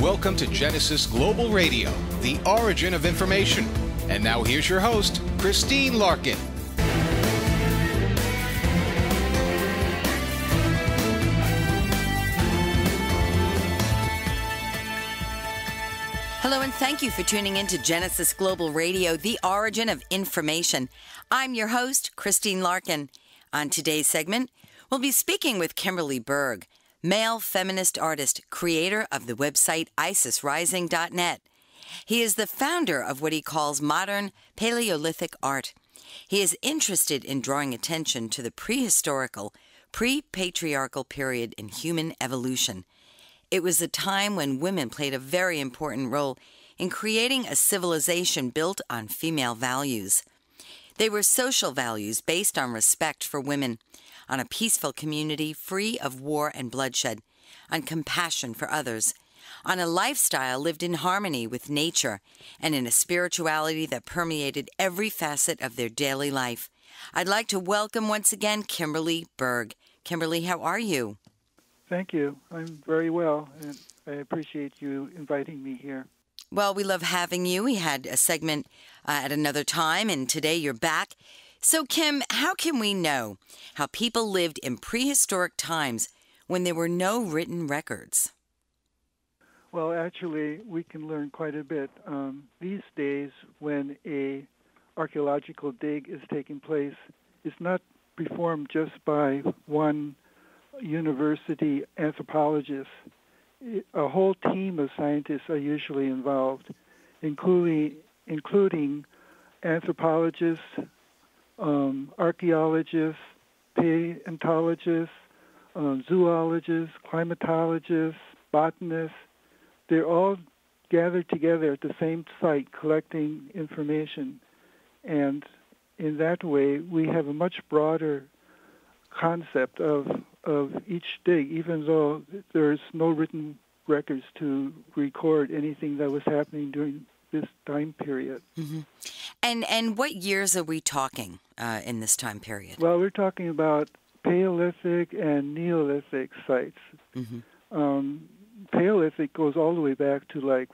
Welcome to Genesis Global Radio, the origin of information. And now here's your host, Christine Larkin. Hello, and thank you for tuning in to Genesis Global Radio, the origin of information. I'm your host, Christine Larkin. On today's segment, we'll be speaking with Kimberly Berg, male feminist artist, creator of the website IsisRising.net. He is the founder of what he calls modern Paleolithic art. He is interested in drawing attention to the prehistorical, pre-patriarchal period in human evolution. It was a time when women played a very important role in creating a civilization built on female values. They were social values based on respect for women, on a peaceful community free of war and bloodshed, on compassion for others, on a lifestyle lived in harmony with nature, and in a spirituality that permeated every facet of their daily life. I'd like to welcome once again Kimberly Berg. Kimberly, how are you? Thank you. I'm very well, and I appreciate you inviting me here. Well, we love having you. We had a segment at another time, and today you're back. So, Kim, how can we know how people lived in prehistoric times when there were no written records? Well, actually, we can learn quite a bit. These days, when a archaeological dig is taking place, it's not performed just by one university anthropologist. A whole team of scientists are usually involved, including anthropologists, archaeologists, paleontologists, zoologists, climatologists, botanists. They're all gathered together at the same site collecting information. And in that way, we have a much broader concept of each dig, even though there's no written records to record anything that was happening during this time period. Mm-hmm. And what years are we talking in this time period? Well, we're talking about Paleolithic and Neolithic sites. Mm-hmm. Paleolithic goes all the way back to like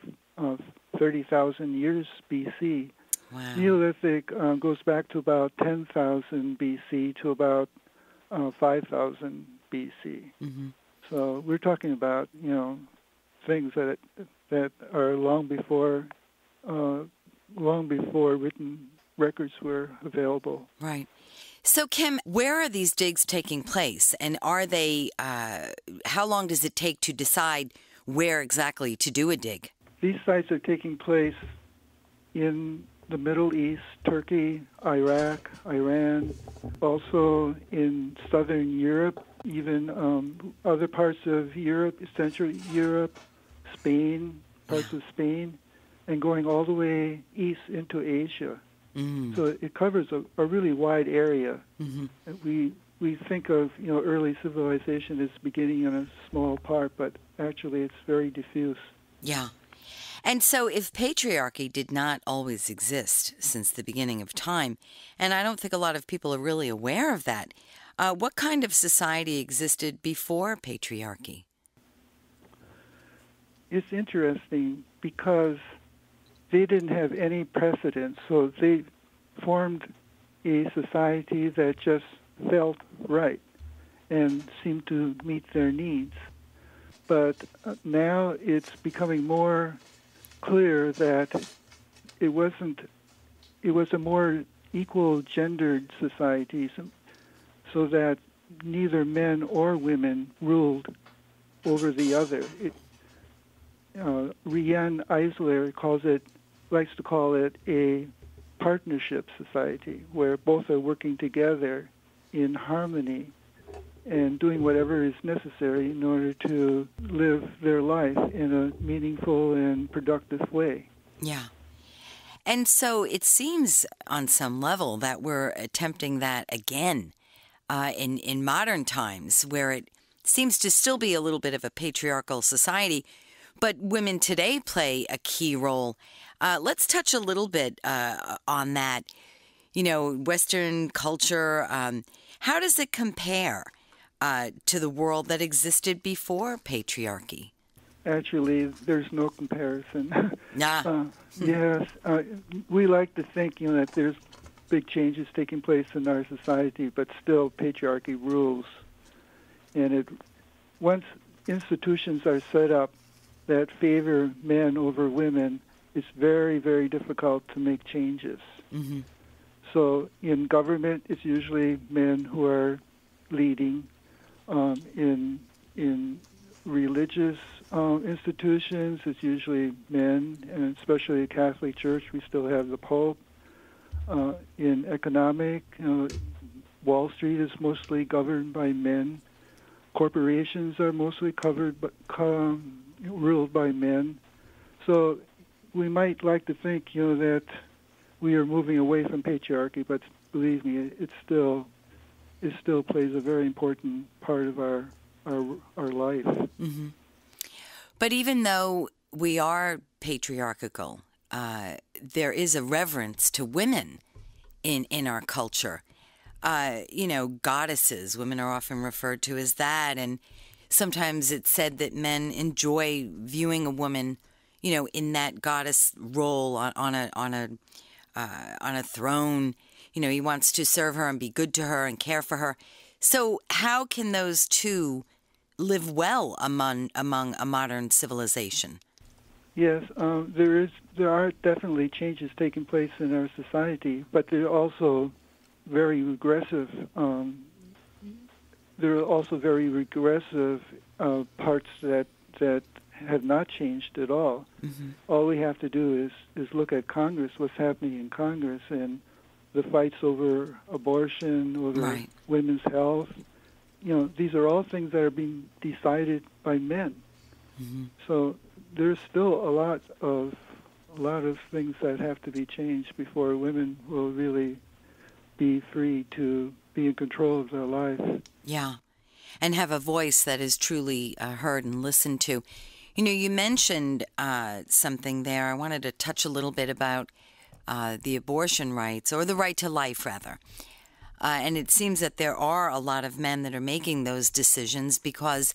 30,000 years BC. Wow. Neolithic goes back to about 10,000 BC to about 5,000 BC. Mm-hmm. So we're talking about, things that are long before written records were available. Right. So, Kim, where are these digs taking place, and are they? How long does it take to decide where exactly to do a dig? These sites are taking place in the Middle East, Turkey, Iraq, Iran, also in southern Europe, even other parts of Europe, Central Europe, Spain, parts of Spain, and going all the way east into Asia. Mm-hmm. So it covers a really wide area. Mm-hmm. We think of early civilization as beginning in a small part, but actually it's very diffuse. Yeah. And so if patriarchy did not always exist since the beginning of time, and I don't think a lot of people are really aware of that, what kind of society existed before patriarchy? It's interesting because they didn't have any precedent, so they formed a society that just felt right and seemed to meet their needs. But now it's becoming more clear that it was a more equal gendered society, so that neither men or women ruled over the other. Riane Eisler likes to call it a partnership society, where both are working together in harmony and doing whatever is necessary in order to live their life in a meaningful and productive way. Yeah. And so it seems on some level that we're attempting that again in modern times, where it seems to still be a little bit of a patriarchal society, but women today play a key role. Let's touch a little bit on that. Western culture, how does it compare to the world that existed before patriarchy? Actually, there's no comparison. Yeah. Yes, we like to think, that there's big changes taking place in our society, but still patriarchy rules. And once institutions are set up that favor men over women, it's very, very difficult to make changes. Mm-hmm. So in government, it's usually men who are leading. In religious institutions, it's usually men, and especially the Catholic Church, we still have the Pope. In economic, Wall Street is mostly governed by men. Corporations are mostly ruled by men. So we might like to think, that we are moving away from patriarchy, but believe me, it still plays a very important part of our life. Mm-hmm. But even though we are patriarchal, there is a reverence to women in our culture. Goddesses, women are often referred to as that, and sometimes it's said that men enjoy viewing a woman, in that goddess role on a throne. He wants to serve her and be good to her and care for her. So how can those two live well among a modern civilization? Yes, there are definitely changes taking place in our society, but they're also very regressive. There are also very regressive parts that have not changed at all. Mm-hmm. All we have to do is look at Congress, what's happening in Congress, and the fights over abortion, over women's health. These are all things that are being decided by men. Mm-hmm. So there's still a lot of things that have to be changed before women will really be free to be in control of their life. Yeah, and have a voice that is truly heard and listened to. You mentioned something there. I wanted to touch a little bit about the abortion rights, or the right to life, rather. And it seems that there are a lot of men that are making those decisions because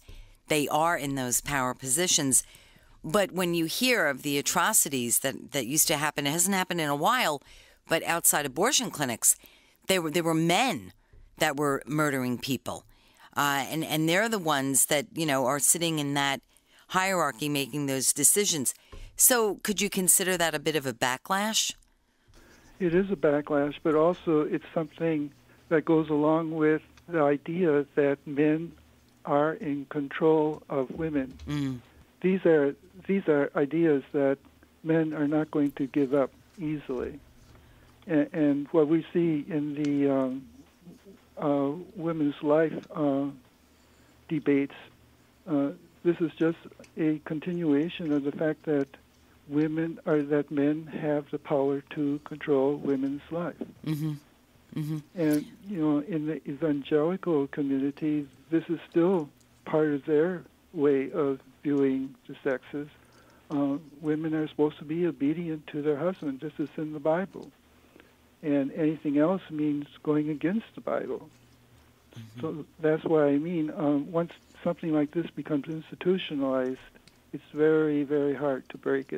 they are in those power positions. But when you hear of the atrocities that used to happen, it hasn't happened in a while, but outside abortion clinics, there were men that were murdering people. And they're the ones that, are sitting in that hierarchy making those decisions. So could you consider that a bit of a backlash? It is a backlash, but also it's something that goes along with the idea that men are in control of women. Mm. These are ideas that men are not going to give up easily. And what we see in the women's life debates, this is just a continuation of the fact that men have the power to control women's life. Mm-hmm. Mm-hmm. And, in the evangelical community, this is still part of their way of viewing the sexes. Women are supposed to be obedient to their husband. This is in the Bible. And anything else means going against the Bible. Mm-hmm. So that's why once something like this becomes institutionalized, it's very, very hard to break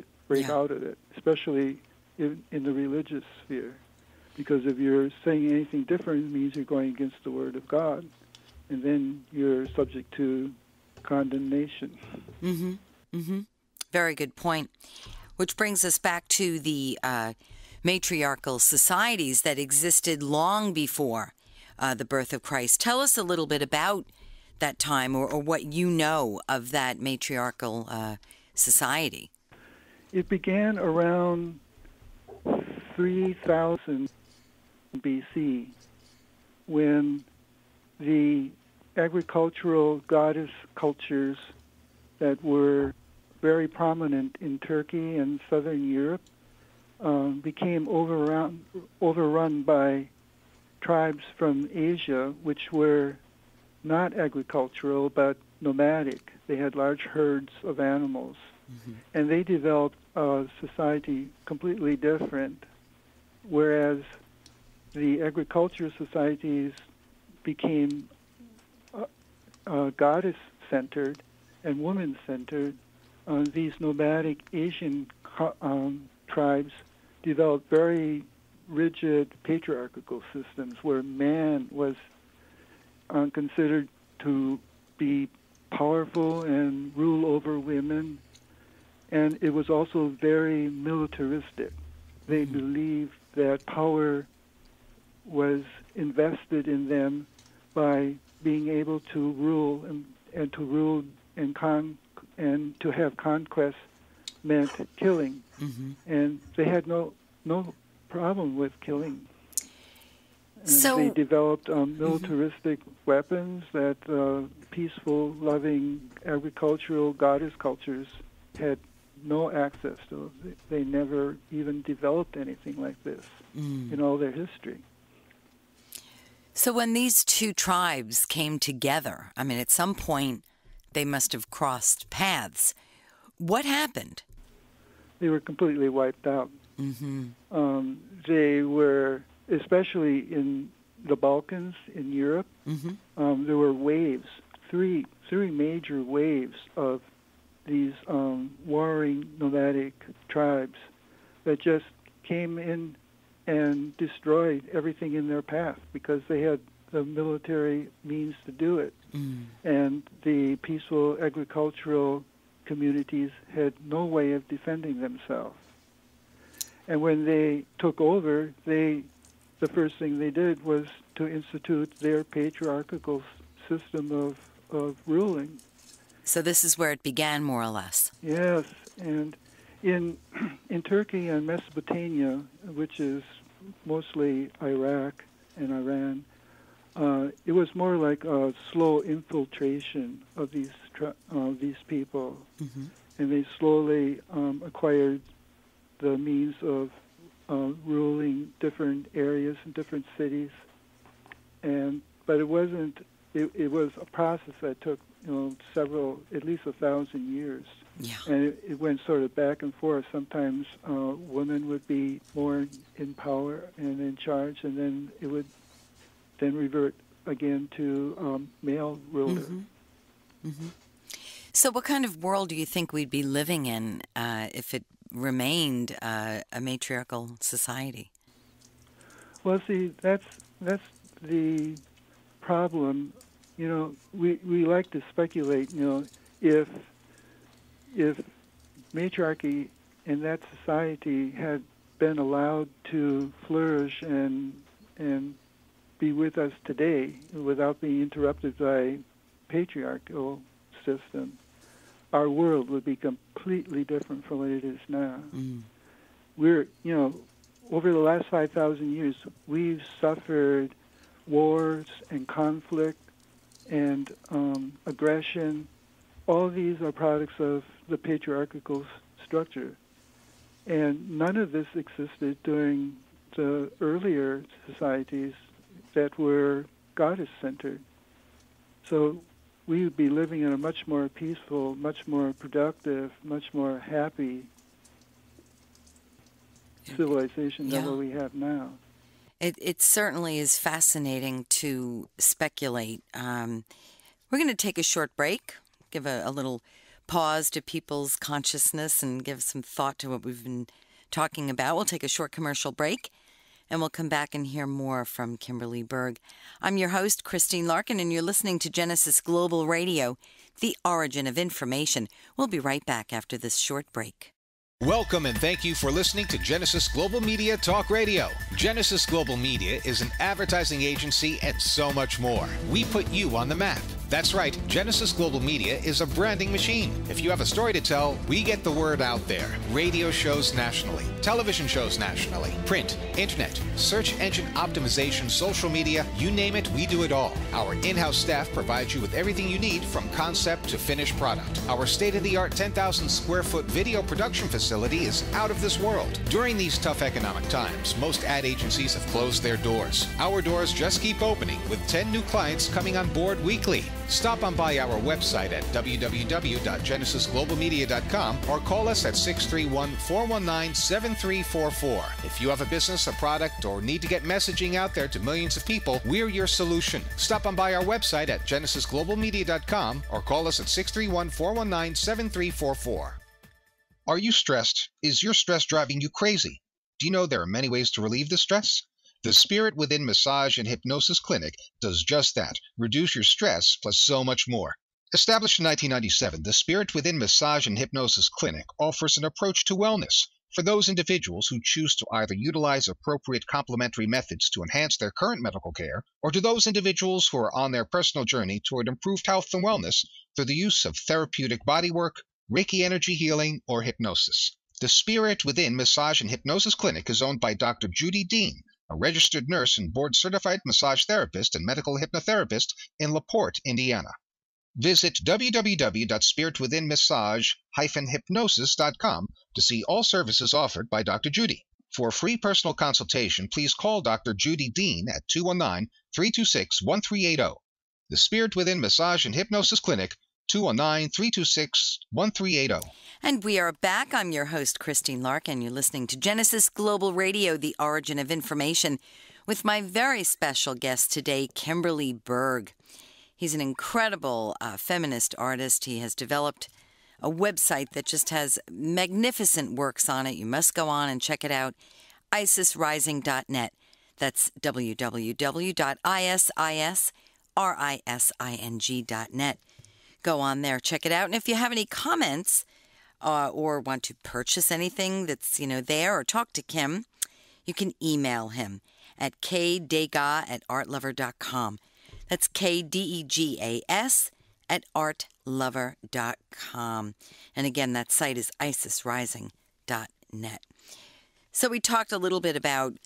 out of it, especially in the religious sphere. Because if you're saying anything different, it means you're going against the Word of God, and then you're subject to condemnation. Mm-hmm. Mm-hmm. Very good point. Which brings us back to the matriarchal societies that existed long before the birth of Christ. Tell us a little bit about that time, or what you know of that matriarchal society. It began around 3000 BC, when the agricultural goddess cultures that were very prominent in Turkey and southern Europe became overrun by tribes from Asia, which were not agricultural but nomadic. They had large herds of animals. Mm-hmm. And they developed a society completely different, whereas the agricultural societies became goddess-centered and woman-centered. these nomadic Asian tribes developed very rigid patriarchal systems where man was considered to be powerful and rule over women, and it was also very militaristic. They believed that power was invested in them by being able to rule, and to rule and to have conquest meant killing, and they had no problem with killing. And so they developed militaristic weapons that peaceful, loving, agricultural goddess cultures had no access to. They never even developed anything like this in all their history. So when these two tribes came together, I mean, at some point they must have crossed paths. What happened? They were completely wiped out. They were, especially in the Balkans, in Europe, there were waves, three major waves of these warring nomadic tribes that just came in and destroyed everything in their path because they had the military means to do it. And the peaceful agricultural communities had no way of defending themselves. And when they took over, the first thing they did was to institute their patriarchal system of ruling. So this is where it began, more or less. Yes, and in Turkey and Mesopotamia, which is mostly Iraq and Iran, it was more like a slow infiltration of these people, and they slowly acquired the means of ruling different areas and different cities, but it wasn't. It was a process that took several, at least 1,000 years. Yeah. And it went sort of back and forth. Sometimes women would be more in power and in charge, and then it would then revert again to male ruler. So what kind of world do you think we'd be living in if it remained a matriarchal society? Well, see, that's the problem. We like to speculate, if matriarchy in that society had been allowed to flourish and be with us today without being interrupted by patriarchal system, our world would be completely different from what it is now. We're, over the last 5,000 years, we've suffered wars and conflict and aggression. All these are products of the patriarchal structure. And none of this existed during the earlier societies that were goddess-centered. So we would be living in a much more peaceful, much more productive, much more happy civilization than what we have now. It certainly is fascinating to speculate. We're going to take a short break, give a little pause to people's consciousness and give some thought to what we've been talking about. We'll take a short commercial break, and we'll come back and hear more from Kimberly Berg. I'm your host, Christine Larkin, and you're listening to Genesis Global Radio, the origin of information. We'll be right back after this short break. Welcome and thank you for listening to Genesis Global Media Talk Radio. Genesis Global Media is an advertising agency and so much more. We put you on the map. That's right, Genesis Global Media is a branding machine. If you have a story to tell, we get the word out there. Radio shows nationally, television shows nationally, print, internet, search engine optimization, social media, you name it, we do it all. Our in-house staff provides you with everything you need from concept to finished product. Our state-of-the-art 10,000 square foot video production facility is out of this world. During these tough economic times, most ad agencies have closed their doors. Our doors just keep opening with 10 new clients coming on board weekly. Stop on by our website at www.genesisglobalmedia.com or call us at 631-419-7344. If you have a business, a product, or need to get messaging out there to millions of people, we're your solution. Stop on by our website at genesisglobalmedia.com or call us at 631-419-7344. Are you stressed? Is your stress driving you crazy? Do you know there are many ways to relieve the stress? The Spirit Within Massage and Hypnosis Clinic does just that, reduce your stress plus so much more. Established in 1997, the Spirit Within Massage and Hypnosis Clinic offers an approach to wellness for those individuals who choose to either utilize appropriate complementary methods to enhance their current medical care, or to those individuals who are on their personal journey toward improved health and wellness through the use of therapeutic bodywork, Reiki energy healing, or hypnosis. The Spirit Within Massage and Hypnosis Clinic is owned by Dr. Judy Dean, a registered nurse and board-certified massage therapist and medical hypnotherapist in LaPorte, Indiana. Visit www.spiritwithinmassage-hypnosis.com to see all services offered by Dr. Judy. For a free personal consultation, please call Dr. Judy Dean at 219-326-1380. The Spirit Within Massage and Hypnosis Clinic, 219-326-1380. And we are back. I'm your host, Christine Larkin. You're listening to Genesis Global Radio, the origin of information, with my very special guest today, Kimberly Berg. He's an incredible feminist artist. He has developed a website that just has magnificent works on it. You must go on and check it out, isisrising.net. That's www.isisrising.net. Go on there, check it out. And if you have any comments or want to purchase anything that's, there, or talk to Kim, you can email him at kdegas@artlover.com. That's KDEGAS @artlover.com. And again, that site is isisrising.net. So we talked a little bit about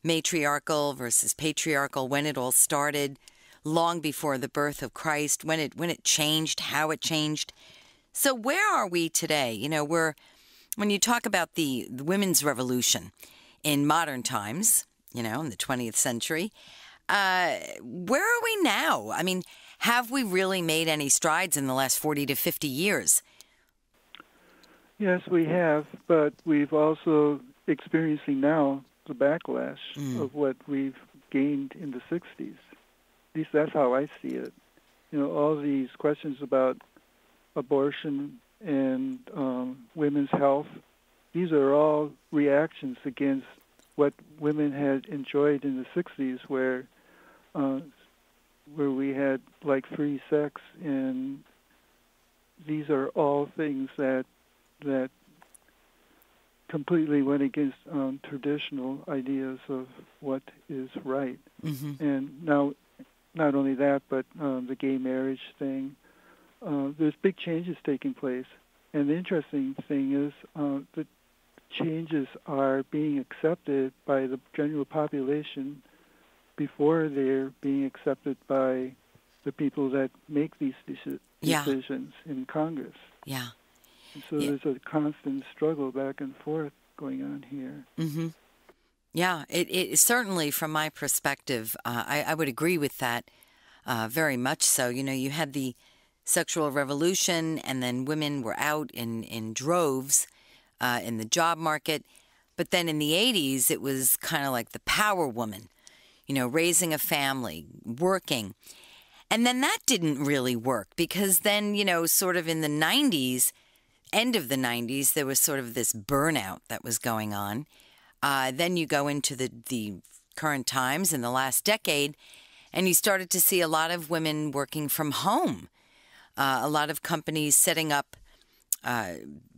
matriarchal versus patriarchal, when it all started, long before the birth of Christ, when it changed, how it changed. So where are we today? When you talk about the women's revolution in modern times, in the 20th century, where are we now? I mean, have we really made any strides in the last 40 to 50 years? Yes, we have, but we've also experiencing now the backlash of what we've gained in the 60s. At least that's how I see it. All these questions about abortion and women's health, these are all reactions against what women had enjoyed in the 60s, where we had free sex, and these are all things that completely went against traditional ideas of what is right. Mm-hmm. And now, not only that, but the gay marriage thing, there's big changes taking place. And the interesting thing is the changes are being accepted by the general population before they're being accepted by the people that make these decisions in Congress. Yeah. And so there's a constant struggle back and forth going on here. Mm-hmm. Yeah, it certainly, from my perspective, I would agree with that very much so. You had the sexual revolution, and then women were out in droves in the job market. But then in the 80s, it was kind of like the power woman, raising a family, working. And then that didn't really work, because then, sort of in the 90s, end of the 90s, there was sort of this burnout that was going on. Then you go into the current times in the last decade, and you started to see a lot of women working from home. A lot of companies setting up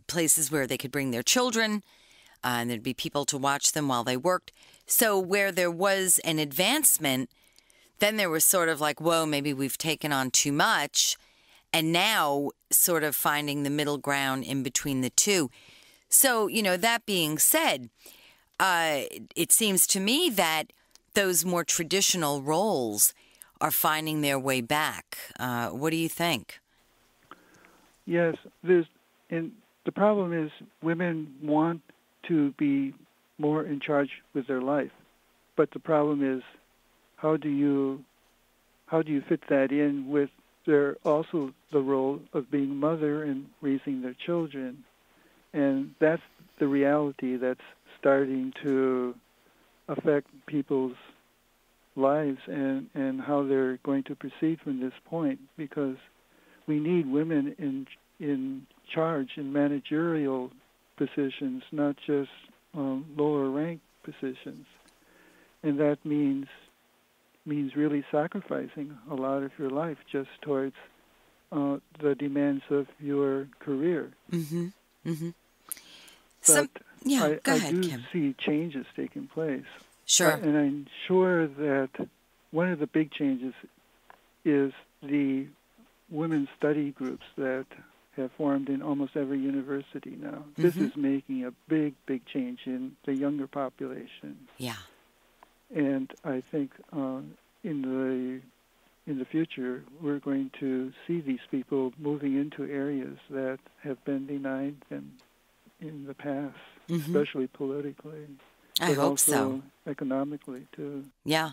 places where they could bring their children, and there'd be people to watch them while they worked. So where there was an advancement, then there was sort of like, whoa, maybe we've taken on too much. And now sort of finding the middle ground in between the two. So, that being said, it seems to me that those more traditional roles are finding their way back. What do you think? Yes, and the problem is women want to be more in charge with their life, but the problem is how do you fit that in with they're also the role of being mother and raising their children. And that's the reality that's starting to affect people's lives and how they're going to proceed from this point, because we need women in charge in managerial positions, not just lower rank positions. And that means really sacrificing a lot of your life just towards the demands of your career. Mm-hmm. Mm-hmm. But go ahead, I do Kim. see changes taking place. Sure. And I'm sure that one of the big changes is the women's study groups that have formed in almost every university now. Mm-hmm. This is making a big, big change in the younger population. Yeah. And I think in the future, we're going to see these people moving into areas that have been denied them in the past, especially politically. I hope so. Economically, too. Yeah.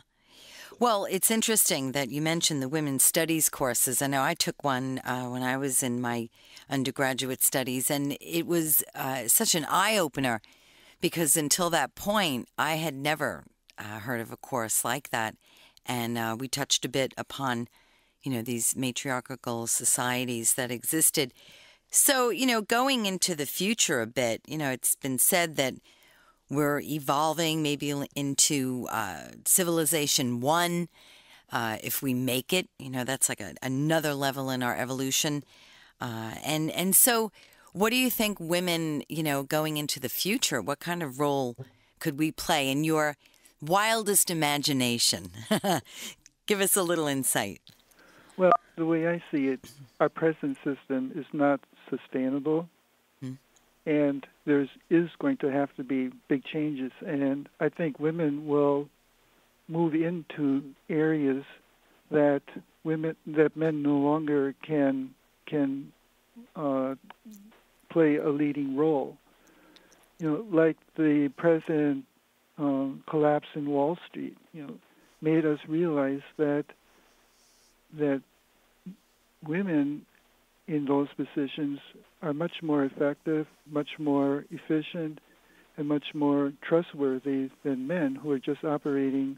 Well, it's interesting that you mentioned the women's studies courses. I know I took one when I was in my undergraduate studies, and it was such an eye-opener because until that point, I had never heard of a course like that. And we touched a bit upon, these matriarchal societies that existed. So, going into the future a bit, it's been said that we're evolving maybe into civilization 1. If we make it, that's like another level in our evolution. And so what do you think women, going into the future, what kind of role could we play in your wildest imagination? Give us a little insight. Well, the way I see it, our present system is not sustainable. And there is going to have to be big changes. And I think women will move into areas that men no longer can play a leading role. Like the present collapse in Wall Street, made us realize that women in those positions are much more effective, much more efficient, and much more trustworthy than men who are just operating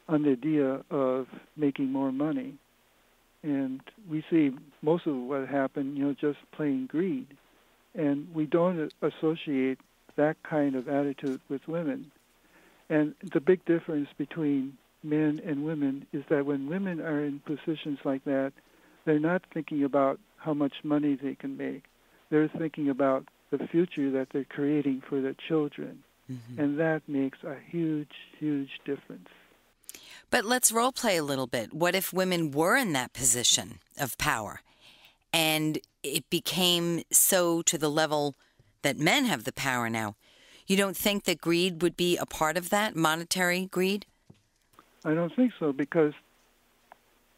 on the idea of making more money. And we see most of what happened, just plain greed. And we don't associate that kind of attitude with women. And the big difference between men and women is that when women are in positions like that, they're not thinking about how much money they can make. They're thinking about the future that they're creating for their children. And that makes a huge, huge difference. But let's role play a little bit. What if women were in that position of power and it became so to the level that men have the power now? You don't think that greed would be a part of that, monetary greed? I don't think so, because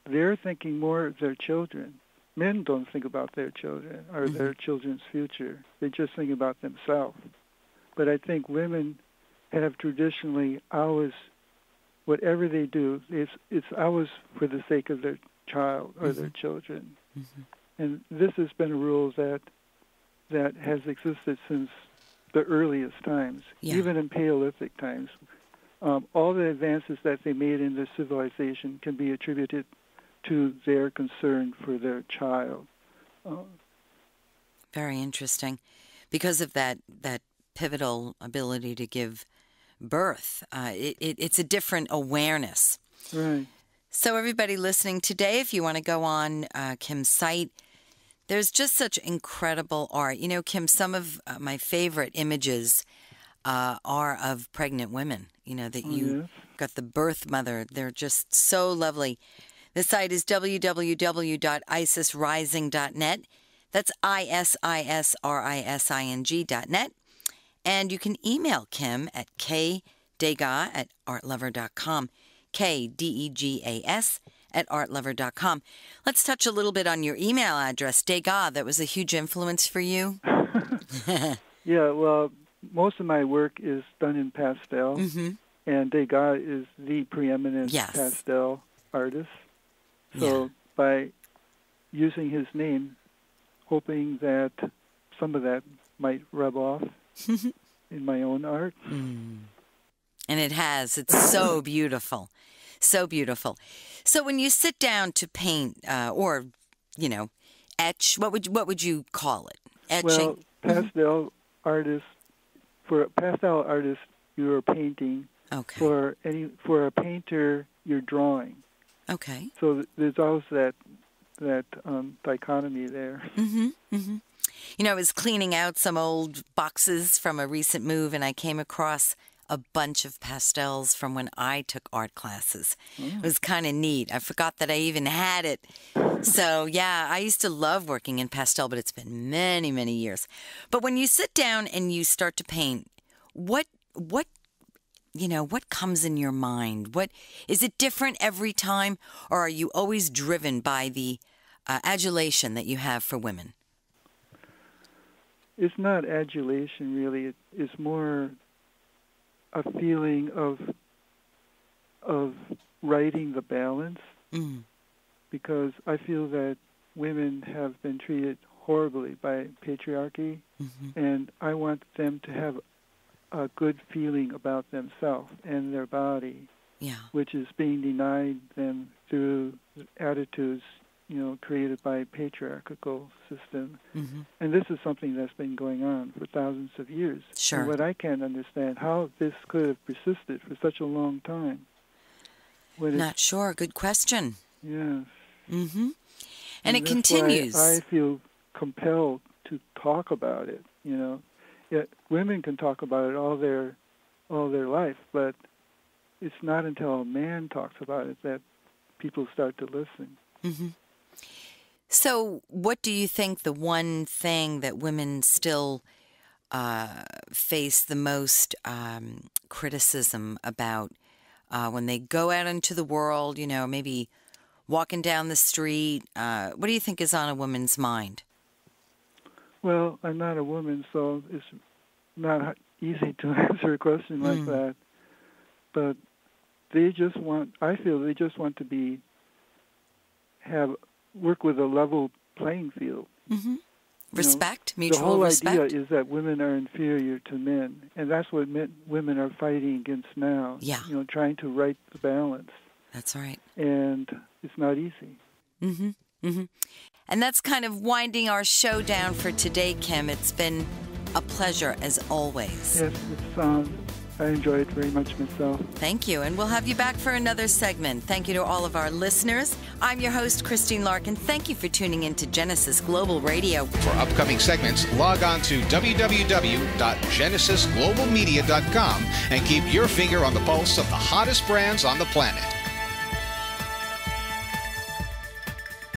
they're thinking more of their children. Men don't think about their children or their children's future. They just think about themselves. But I think women have traditionally always, whatever they do, it's always for the sake of their child or their children. And this has been a rule that has existed since the earliest times, even in Paleolithic times. All the advances that they made in their civilization can be attributed to their concern for their child. Very interesting. Because of that pivotal ability to give birth, it's a different awareness. Right. So everybody listening today, if you want to go on Kim's site, there's just such incredible art. Kim, some of my favorite images are of pregnant women, that you got the birth mother. They're just so lovely. The site is www.isisrising.net. That's ISISRISING.net. And you can email Kim at kdegas@artlover.com. KDEGAS@artlover.com. Let's touch a little bit on your email address, Degas. That was a huge influence for you? Yeah, well, most of my work is done in pastel, and Degas is the preeminent pastel artist. So by using his name, hoping that some of that might rub off in my own art. And it has. It's so beautiful. So beautiful. So when you sit down to paint or, etch, what would you call it? Etching? Well, pastel artist, for a pastel artist, you're painting. Okay. For a painter, you're drawing. Okay. So there's always that dichotomy there. I was cleaning out some old boxes from a recent move, and I came across a bunch of pastels from when I took art classes. It was kind of neat. I forgot that I even had it. So, yeah, I used to love working in pastel, but it's been many, many years. But when you sit down and you start to paint, what comes in your mind? What is it different every time, or are you always driven by the adulation that you have for women? It's not adulation, really. It's more a feeling of righting the balance, because I feel that women have been treated horribly by patriarchy, and I want them to have a good feeling about themselves and their body, which is being denied them through attitudes, created by a patriarchal system. And this is something that's been going on for thousands of years. Sure. And what I can't understand, how this could have persisted for such a long time. Not sure. Good question. Yes. And it continues. I feel compelled to talk about it, Yet women can talk about it all their life, but it's not until a man talks about it that people start to listen. So what do you think the one thing that women still face the most criticism about when they go out into the world, maybe walking down the street? What do you think is on a woman's mind? Well, I'm not a woman, so it's not easy to answer a question like that. But I feel they just want to work with a level playing field. Respect, mutual respect. The whole idea is that women are inferior to men, and that's what women are fighting against now. Yeah. Trying to right the balance. That's right. And it's not easy. And that's kind of winding our show down for today, Kim. It's been a pleasure as always. Yes, I enjoy it very much myself. Thank you, and we'll have you back for another segment. Thank you to all of our listeners. I'm your host, Christine Larkin. Thank you for tuning in to Genesis Global Radio. For upcoming segments, log on to www.genesisglobalmedia.com and keep your finger on the pulse of the hottest brands on the planet.